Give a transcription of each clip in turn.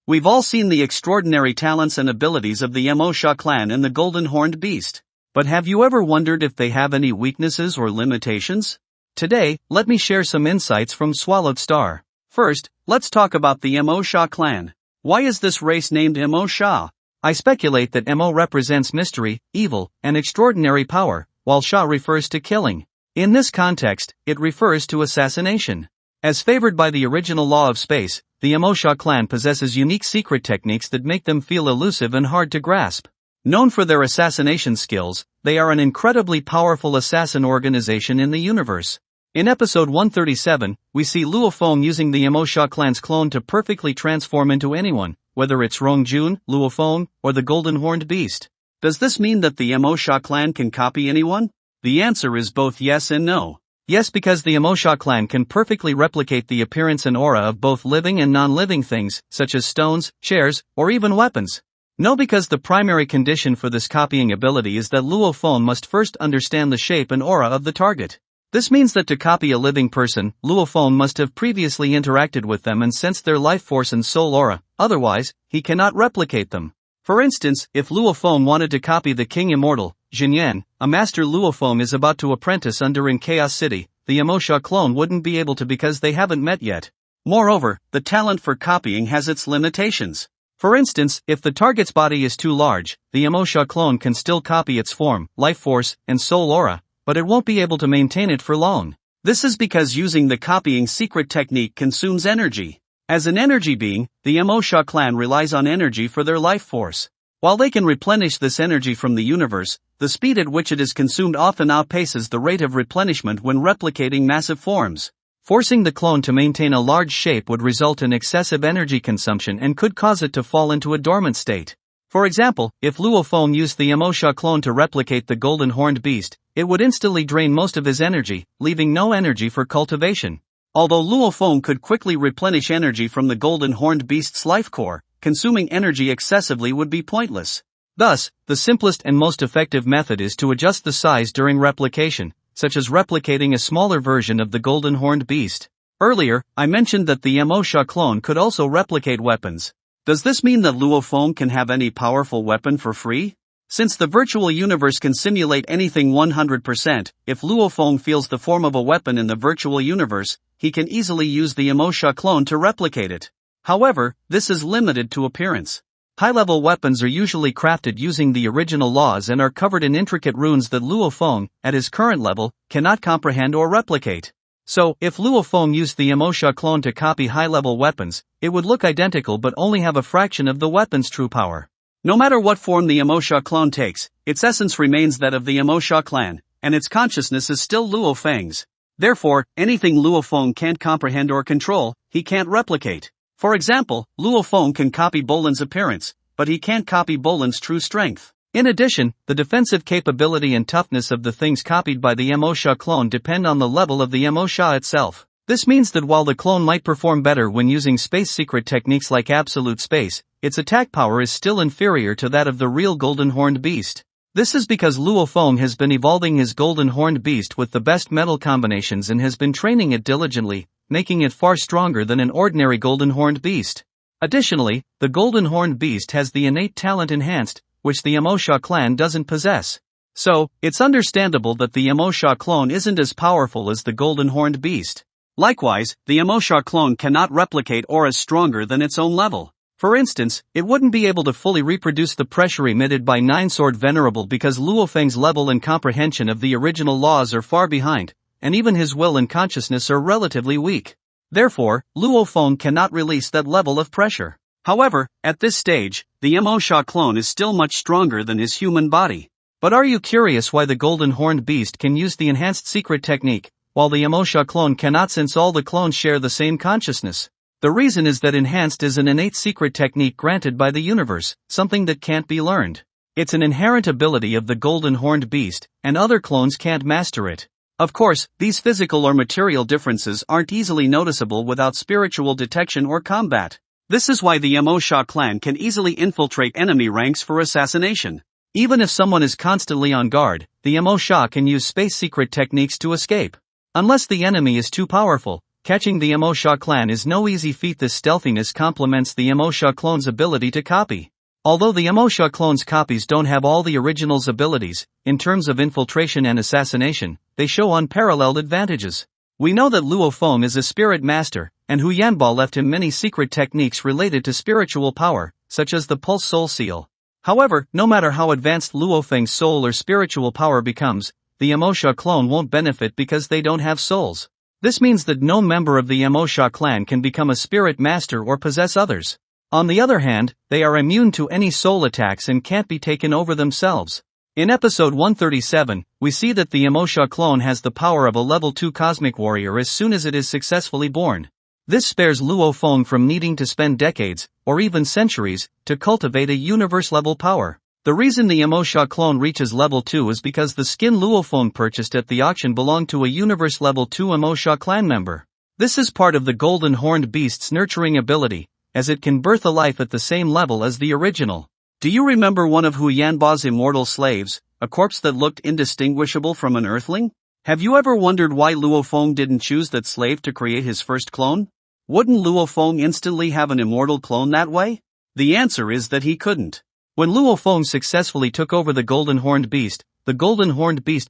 We've all seen the extraordinary talents and abilities of the Emosha clan and the Golden Horned Beast. But have you ever wondered if they have any weaknesses or limitations? Today, let me share some insights from Swallowed Star. First, let's talk about the Emosha clan. Why is this race named Emosha? I speculate that Emo represents mystery, evil, and extraordinary power, while Sha refers to killing. In this context, it refers to assassination. As favored by the original law of space, the Emosha clan possesses unique secret techniques that make them feel elusive and hard to grasp. Known for their assassination skills, they are an incredibly powerful assassin organization in the universe. In episode 137, we see Luo Feng using the Emosha clan's clone to perfectly transform into anyone, whether it's Rongjun, Luo Feng, or the Golden Horned Beast. Does this mean that the Emosha clan can copy anyone? The answer is both yes and no. Yes, because the Emosha clan can perfectly replicate the appearance and aura of both living and non-living things, such as stones, chairs, or even weapons. No, because the primary condition for this copying ability is that Luo Feng must first understand the shape and aura of the target. This means that to copy a living person, Luo Feng must have previously interacted with them and sensed their life force and soul aura, otherwise, he cannot replicate them. For instance, if Luo Feng wanted to copy the King Immortal, Jinyan, a master Luo Feng is about to apprentice under in Chaos City, the Emosha clone wouldn't be able to because they haven't met yet. Moreover, the talent for copying has its limitations. For instance, if the target's body is too large, the Emosha clone can still copy its form, life force, and soul aura, but it won't be able to maintain it for long. This is because using the copying secret technique consumes energy. As an energy being, the Emosha clan relies on energy for their life force. While they can replenish this energy from the universe, the speed at which it is consumed often outpaces the rate of replenishment when replicating massive forms. Forcing the clone to maintain a large shape would result in excessive energy consumption and could cause it to fall into a dormant state. For example, if Luo Feng used the Emosha clone to replicate the Golden Horned Beast, it would instantly drain most of his energy, leaving no energy for cultivation. Although Luo Feng could quickly replenish energy from the Golden Horned Beast's life core, consuming energy excessively would be pointless. Thus, the simplest and most effective method is to adjust the size during replication, such as replicating a smaller version of the Golden Horned Beast. Earlier, I mentioned that the Emosha clone could also replicate weapons. Does this mean that Luo Feng can have any powerful weapon for free? Since the virtual universe can simulate anything 100%, if Luo Feng feels the form of a weapon in the virtual universe, he can easily use the Emosha clone to replicate it. However, this is limited to appearance. High-level weapons are usually crafted using the original laws and are covered in intricate runes that Luo Feng, at his current level, cannot comprehend or replicate. So, if Luo Feng used the Emosha clone to copy high-level weapons, it would look identical but only have a fraction of the weapon's true power. No matter what form the Emosha clone takes, its essence remains that of the Emosha clan, and its consciousness is still Luo Feng's. Therefore, anything Luo Feng can't comprehend or control, he can't replicate. For example, Luo Feng can copy Bolan's appearance, but he can't copy Bolan's true strength. In addition, the defensive capability and toughness of the things copied by the Emosha clone depend on the level of the Emosha itself. This means that while the clone might perform better when using space secret techniques like absolute space, its attack power is still inferior to that of the real Golden Horned Beast. This is because Luo Feng has been evolving his Golden Horned Beast with the best metal combinations and has been training it diligently, making it far stronger than an ordinary Golden Horned Beast. Additionally, the Golden Horned Beast has the innate talent enhanced, which the Emosha clan doesn't possess. So, it's understandable that the Emosha clone isn't as powerful as the Golden Horned Beast. Likewise, the Emosha clone cannot replicate auras stronger than its own level. For instance, it wouldn't be able to fully reproduce the pressure emitted by Nine-Sword Venerable because Luo Feng's level and comprehension of the original laws are far behind, and even his will and consciousness are relatively weak. Therefore, Luo Feng cannot release that level of pressure. However, at this stage, the Emosha clone is still much stronger than his human body. But are you curious why the Golden Horned Beast can use the enhanced secret technique, while the Emosha clone cannot, since all the clones share the same consciousness? The reason is that enhanced is an innate secret technique granted by the universe, something that can't be learned. It's an inherent ability of the Golden Horned Beast, and other clones can't master it. Of course, these physical or material differences aren't easily noticeable without spiritual detection or combat. This is why the Emosha clan can easily infiltrate enemy ranks for assassination. Even if someone is constantly on guard, the Emosha can use space secret techniques to escape. Unless the enemy is too powerful, Catching the Innate clan is no easy feat. This stealthiness complements the Innate clone's ability to copy. Although the Innate clone's copies don't have all the original's abilities, in terms of infiltration and assassination, they show unparalleled advantages. We know that Luo Feng is a spirit master, and Hu Yanbo left him many secret techniques related to spiritual power, such as the Pulse Soul Seal. However, no matter how advanced Luo Feng's soul or spiritual power becomes, the Innate clone won't benefit because they don't have souls. This means that no member of the Innate clan can become a spirit master or possess others. On the other hand, they are immune to any soul attacks and can't be taken over themselves. In episode 137, we see that the Innate clone has the power of a level 2 cosmic warrior as soon as it is successfully born. This spares Luo Feng from needing to spend decades, or even centuries, to cultivate a universe-level power. The reason the Innate clone reaches level 2 is because the skin Luo Feng purchased at the auction belonged to a universe level 2 Innate clan member. This is part of the golden horned beast's nurturing ability, as it can birth a life at the same level as the original. Do you remember one of Hu Yanbo's immortal slaves, a corpse that looked indistinguishable from an earthling? Have you ever wondered why Luo Feng didn't choose that slave to create his first clone? Wouldn't Luo Feng instantly have an immortal clone that way? The answer is that he couldn't. When Luo Feng successfully took over the golden horned beast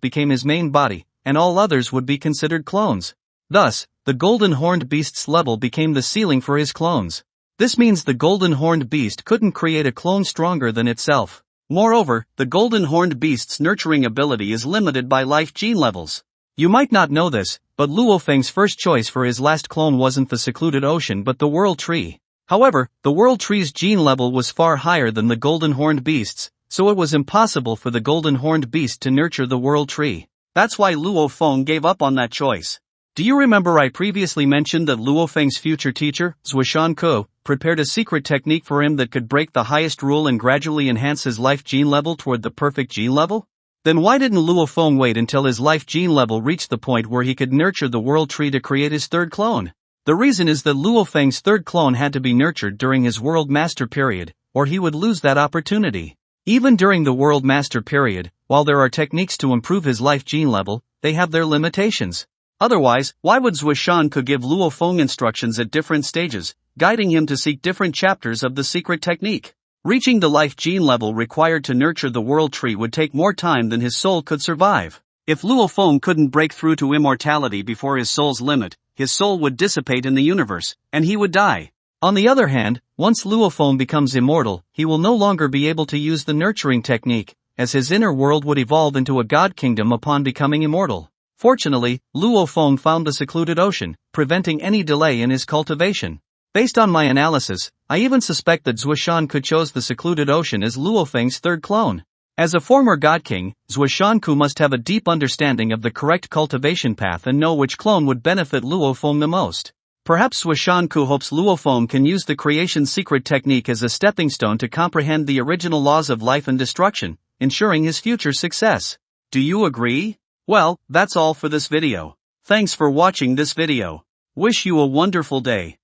became his main body, and all others would be considered clones. Thus, the golden horned beast's level became the ceiling for his clones. This means the golden horned beast couldn't create a clone stronger than itself. Moreover, the golden horned beast's nurturing ability is limited by life gene levels. You might not know this, but Luo Feng's first choice for his last clone wasn't the secluded ocean but the world tree. However, the world tree's gene level was far higher than the golden horned beast's, so it was impossible for the golden horned beast to nurture the world tree. That's why Luo Feng gave up on that choice. Do you remember I previously mentioned that Luo Feng's future teacher, Zhuoshan Ku, prepared a secret technique for him that could break the highest rule and gradually enhance his life gene level toward the perfect gene level? Then why didn't Luo Feng wait until his life gene level reached the point where he could nurture the world tree to create his third clone? The reason is that Luo Feng's third clone had to be nurtured during his World Master period, or he would lose that opportunity. Even during the World Master period, while there are techniques to improve his life gene level, they have their limitations. Otherwise, why would Zhuoshan Ku give Luo Feng instructions at different stages, guiding him to seek different chapters of the secret technique? Reaching the life gene level required to nurture the world tree would take more time than his soul could survive. If Luo Feng couldn't break through to immortality before his soul's limit, his soul would dissipate in the universe, and he would die. On the other hand, once Luo Feng becomes immortal, he will no longer be able to use the nurturing technique, as his inner world would evolve into a god kingdom upon becoming immortal. Fortunately, Luo Feng found the secluded ocean, preventing any delay in his cultivation. Based on my analysis, I even suspect that Zhuoshan Ku chose the secluded ocean as Luo Feng's third clone. As a former god king, Zhuoshan Ku must have a deep understanding of the correct cultivation path and know which clone would benefit Luo Feng the most. Perhaps Zhuoshan Ku hopes Luo Feng can use the creation secret technique as a stepping stone to comprehend the original laws of life and destruction, ensuring his future success. Do you agree? Well, that's all for this video. Thanks for watching this video. Wish you a wonderful day.